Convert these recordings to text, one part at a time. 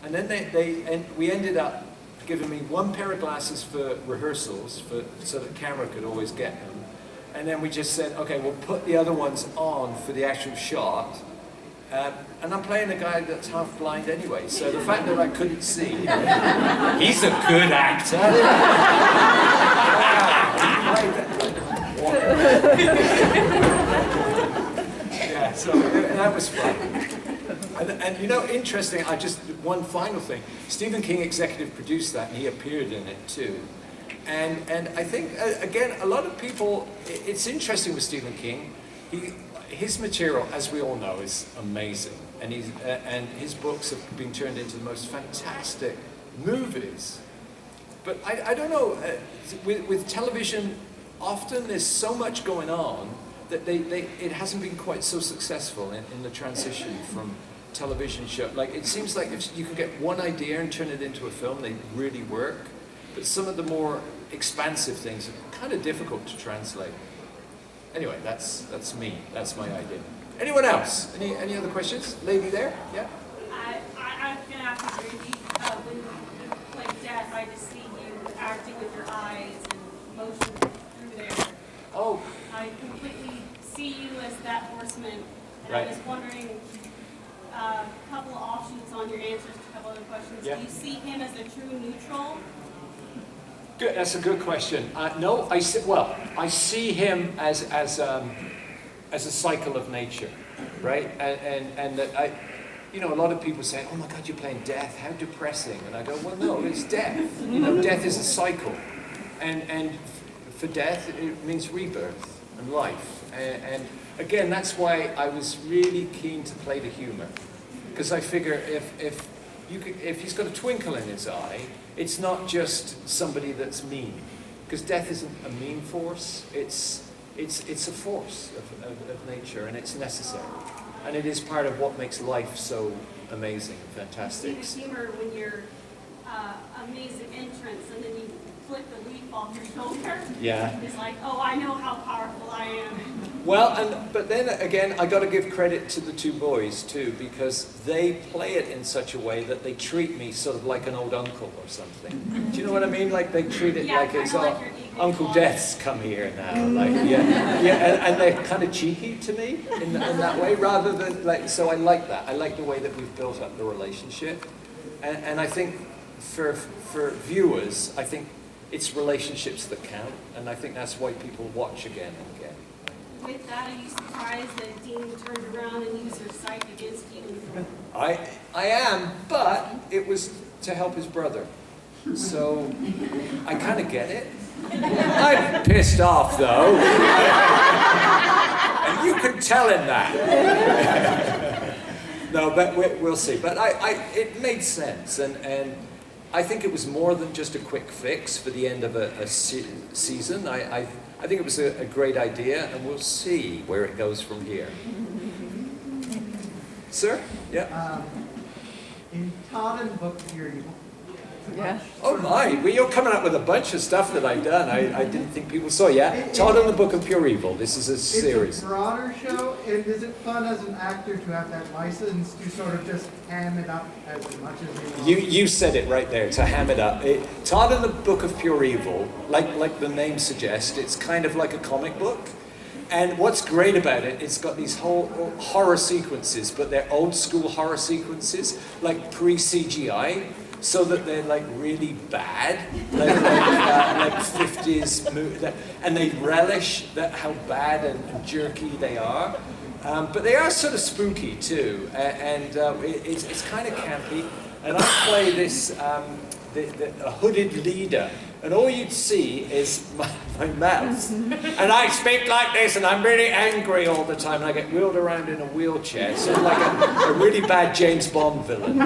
And then we ended up giving me one pair of glasses for rehearsals, so that camera could always get them. And then we just said, okay, we'll put the other ones on for the actual shot. And I'm playing a guy that's half blind anyway, so the fact that I couldn't see, he's a good actor. Yeah, so that was fun. And you know, interesting, one final thing. Stephen King executive produced that, and he appeared in it too. And I think, again, a lot of people, it's interesting with Stephen King. His material, as we all know, is amazing. And his books have been turned into the most fantastic movies. But I don't know, with television, often there's so much going on that it hasn't been quite so successful in the transition from television show. Like, it seems like if you can get one idea and turn it into a film, they really work. But some of the more expansive things are kind of difficult to translate. Anyway, that's me. That's my idea. Anyone else? Any other questions? Lady there? Yeah? I was going to ask you, when you play Death, I just see you acting with your eyes and motion through there. Oh. I completely see you as that horseman. And Right. I was wondering, a couple of offshoots on your answers to a couple other questions. Yeah. Do you see him as a true neutral? Good. That's a good question. No, I see him as a cycle of nature, right? And that you know, a lot of people say, "Oh my God, you're playing death. How depressing!" And I go, "Well, no, it's death. You know, death is a cycle, and for death, it means rebirth and life. And again, that's why I was really keen to play the humor, because I figure if he's got a twinkle in his eye, it's not just somebody that's mean, because death isn't a mean force. It's a force of nature, and it's necessary, and it is part of what makes life so amazing and fantastic. You see the humor when you're amazing entrance, and then you flick the leaf off your shoulder. Yeah. It's like, oh, I know how powerful I am. Well, but then again, I got to give credit to the two boys too, because they play it in such a way that they treat me sort of like an old uncle or something. Do you know what I mean? Like they treat it like it's like Uncle Death's come here now. Like and they're kind of cheeky to me in that way, rather than like. So I like that. I like the way that we've built up the relationship, and I think for viewers, I think it's relationships that count, and I think that's why people watch again and again. With that, are you surprised that Dean turned around and used her sight against you? I am, but it was to help his brother. So I kind of get it. I'm pissed off though. And you can tell him that. No, but we'll see. But it made sense, and I think it was more than just a quick fix for the end of a season. I think it was a great idea, and we'll see where it goes from here. Sir? Yeah? In Todd and the Book of Pure Evil. Yeah. Oh my, well, you're coming up with a bunch of stuff that I've done. I didn't think people saw. Yeah? Todd and the Book of Pure Evil. This is a series. It's a broader show, and is it fun as an actor to have that license to sort of just ham it up as much as you want? You said it right there, to ham it up. Todd and the Book of Pure Evil, like the name suggests, it's kind of like a comic book. And what's great about it, it's got these whole horror sequences, but they're old school horror sequences, like pre-CGI, so that they're like really bad, like 50s movie, and they relish how bad and jerky they are. But they are sort of spooky too, and it's kind of campy. And I play this a hooded leader, and all you'd see is my mouth. And I speak like this, and I'm really angry all the time, and I get wheeled around in a wheelchair, so like a really bad James Bond villain.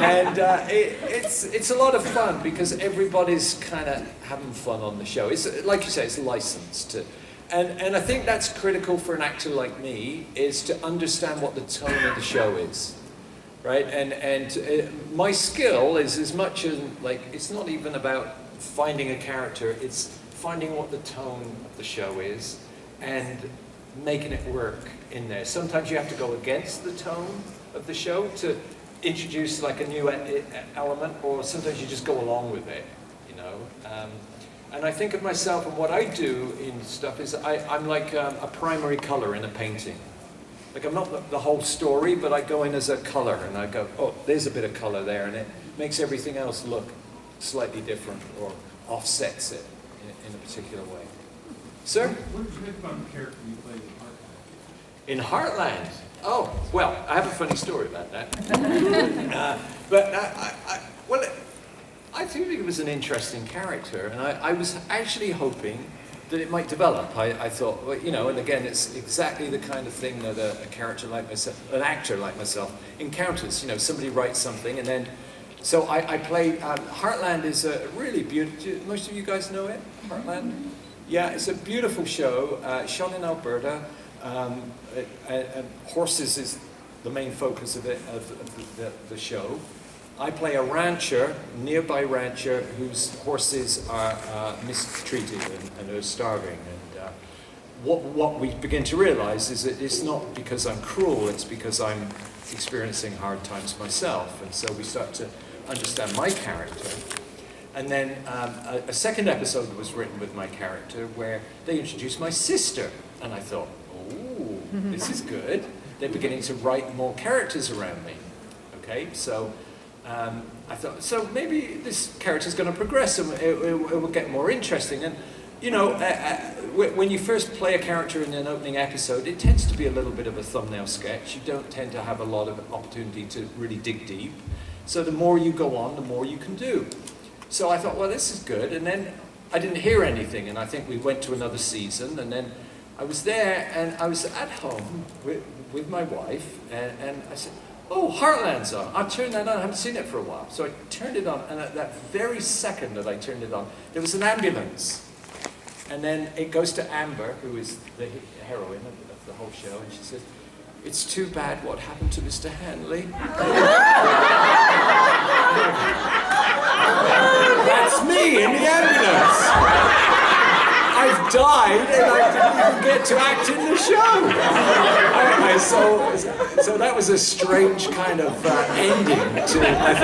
And it's a lot of fun, because everybody's kind of having fun on the show. It's like you say, it's licensed to. And I think that's critical for an actor like me, is to understand what the tone of the show is. Right, and my skill is as much as, like, it's not even about finding a character, it's finding what the tone of the show is and making it work in there. Sometimes you have to go against the tone of the show to introduce like a new element, or sometimes you just go along with it, you know. And I think of myself, and what I do in stuff is I'm like a primary color in a painting. Like I'm not the whole story, but I go in as a color, and I go, oh, there's a bit of color there, and it makes everything else look slightly different, or offsets it in a particular way. Sir? What did you think about the character you played in Heartland? In Heartland? Oh, well, I have a funny story about that. Well, I think it was an interesting character, and I was actually hoping that it might develop. I thought, well, you know, and again, it's exactly the kind of thing that a character like myself, an actor like myself, encounters. You know, somebody writes something, and then, so I play, Heartland is a really beautiful, most of you guys know it, Heartland? Yeah, it's a beautiful show, shot in Alberta. And horses is the main focus of it, of the show. I play a rancher, nearby rancher, whose horses are mistreated and are starving. And what we begin to realize is that it's not because I'm cruel, it's because I'm experiencing hard times myself. And so we start to understand my character. And then a second episode was written with my character where they introduced my sister. And I thought, oh, this is good. They're beginning to write more characters around me. Okay, so I thought, so maybe this character's going to progress and it will get more interesting. And, you know, when you first play a character in an opening episode, it tends to be a little bit of a thumbnail sketch. You don't tend to have a lot of opportunity to really dig deep. So the more you go on, the more you can do. So I thought, well, this is good. And then I didn't hear anything. And I think we went to another season. And then I was there, and I was at home with my wife. And I said, oh, Heartland's on. I'll turn that on. I haven't seen it for a while. So I turned it on. And at that very second that I turned it on, there was an ambulance. And then it goes to Amber, who is the heroine of the whole show. And she says, it's too bad what happened to Mr. Hanley. That's me in the ambulance. I've died and I didn't even get to act in the show. So that was a strange kind of ending to it. I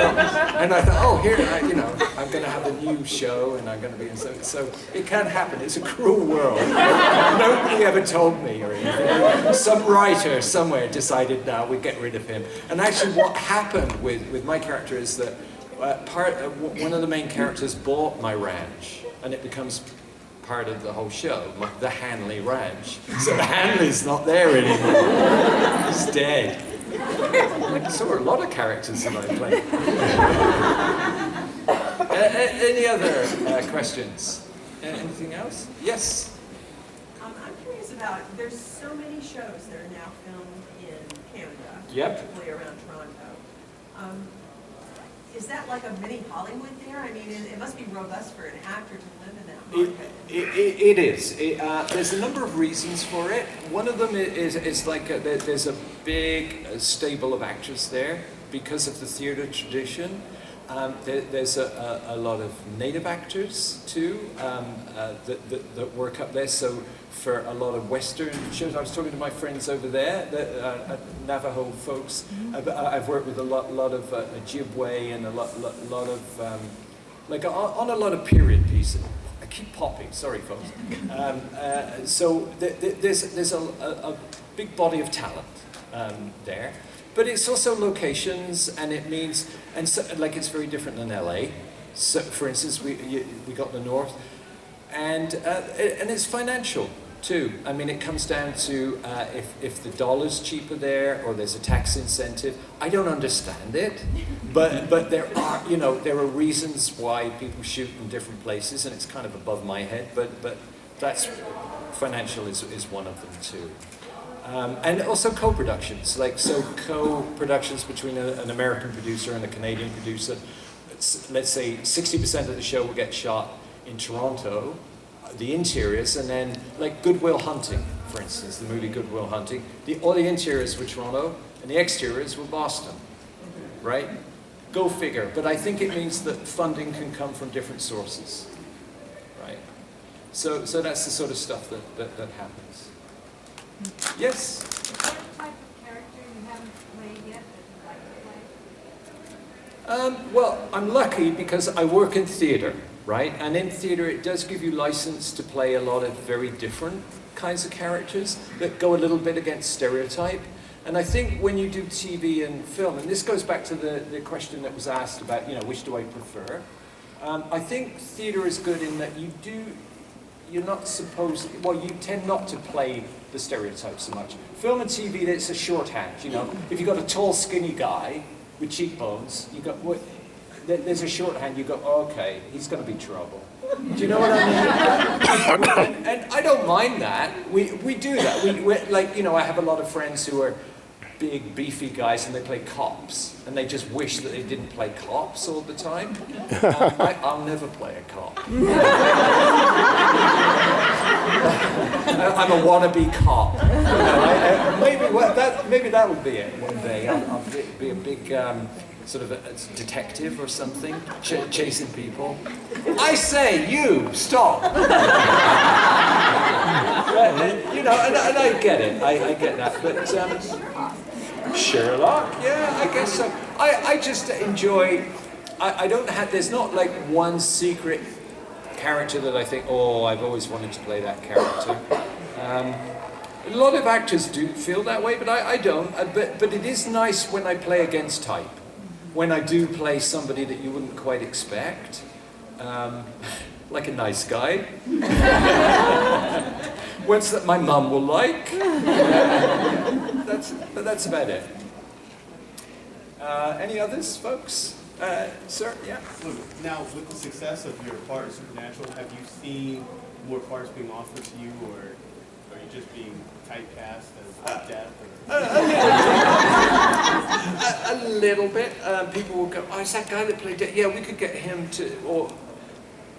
thought, oh, here, you know, I'm going to have a new show and I'm going to be in so it can happen. It's a cruel world. Nobody ever told me or anything. Some writer somewhere decided, no, we get rid of him. And actually what happened with my character is that one of the main characters bought my ranch, and it becomes part of the whole show, the Hanley Ranch. So Hanley's not there anymore. He's dead. So are a lot of characters that I play. Any other questions? Anything else? Yes? I'm curious about, there's so many shows that are now filmed in Canada, Yep. particularly around Toronto. Is that like a mini Hollywood there? I mean, it must be robust for an actor to live in that market. It is. There's a number of reasons for it. One of them is like there's a big stable of actors there because of the theatre tradition. There's a lot of native actors too that work up there. So for a lot of Western shows, I was talking to my friends over there, the Navajo folks. I've worked with a lot of Ojibwe and a lot of like on a lot of period pieces. I keep popping. Sorry, folks. So there's a big body of talent there. But it's also locations, and it means, and so, like it's very different than LA. So, for instance, we got the North, and it's financial too. I mean, it comes down to if the dollar's cheaper there or there's a tax incentive. I don't understand it, but there are reasons why people shoot in different places, and it's kind of above my head. But that's financial is one of them too. And also co-productions, co-productions between an American producer and a Canadian producer. Let's say 60% of the show will get shot in Toronto, the interiors, and then like Good Will Hunting, for instance, the movie Good Will Hunting. All the interiors were Toronto, and the exteriors were Boston, right? Go figure. But I think it means that funding can come from different sources, right? So that's the sort of stuff that happens. Yes? What type of character you haven't played yet that you'd like to play? Well, I'm lucky because I work in theatre, right? And in theatre, it does give you license to play a lot of very different kinds of characters that go a little bit against stereotype. And I think when you do TV and film, and this goes back to the question that was asked about, you know, which do I prefer? I think theatre is good in that you're not supposed, well, you tend not to play the stereotypes so much. Film and TV, it's a shorthand, you know. If you've got a tall, skinny guy with cheekbones, you got, there's a shorthand, you go, oh, okay, he's going to be trouble. Do you know what I mean? And I don't mind that. We do that. We like, you know, I have a lot of friends who are big, beefy guys and they play cops. And they just wish that they didn't play cops all the time. I'll never play a cop. I'm a wannabe cop. You know, maybe that will be it one day. I'll be a big sort of a detective or something, chasing people. I say, you, stop! You know, and I get it. I get that. But Sherlock, yeah, I guess so. I just enjoy. I don't have. There's not like one secret character that I think, oh, I've always wanted to play that character. A lot of actors do feel that way, but I don't. But it is nice when I play against type. When I do play somebody that you wouldn't quite expect, like a nice guy. Ones that my mum will like. But that's about it. Any others, folks? Sir, yeah? Now, with the success of your part in Supernatural, have you seen more parts being offered to you, or are you just being typecast as death? A little bit. People will go, oh, it's that guy that played death. Yeah, we could get him to,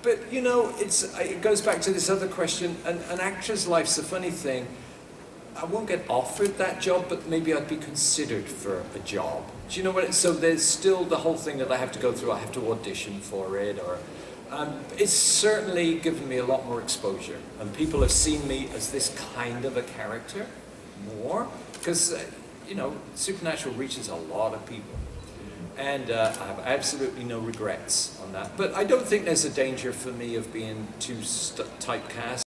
but you know, it goes back to this other question. An actor's life's a funny thing. I won't get offered that job, but maybe I'd be considered for a job. Do you know what? So there's still the whole thing that I have to go through. I have to audition for it, or it's certainly given me a lot more exposure, and people have seen me as this kind of a character more, because you know, Supernatural reaches a lot of people. And I have absolutely no regrets on that. But I don't think there's a danger for me of being too typecast.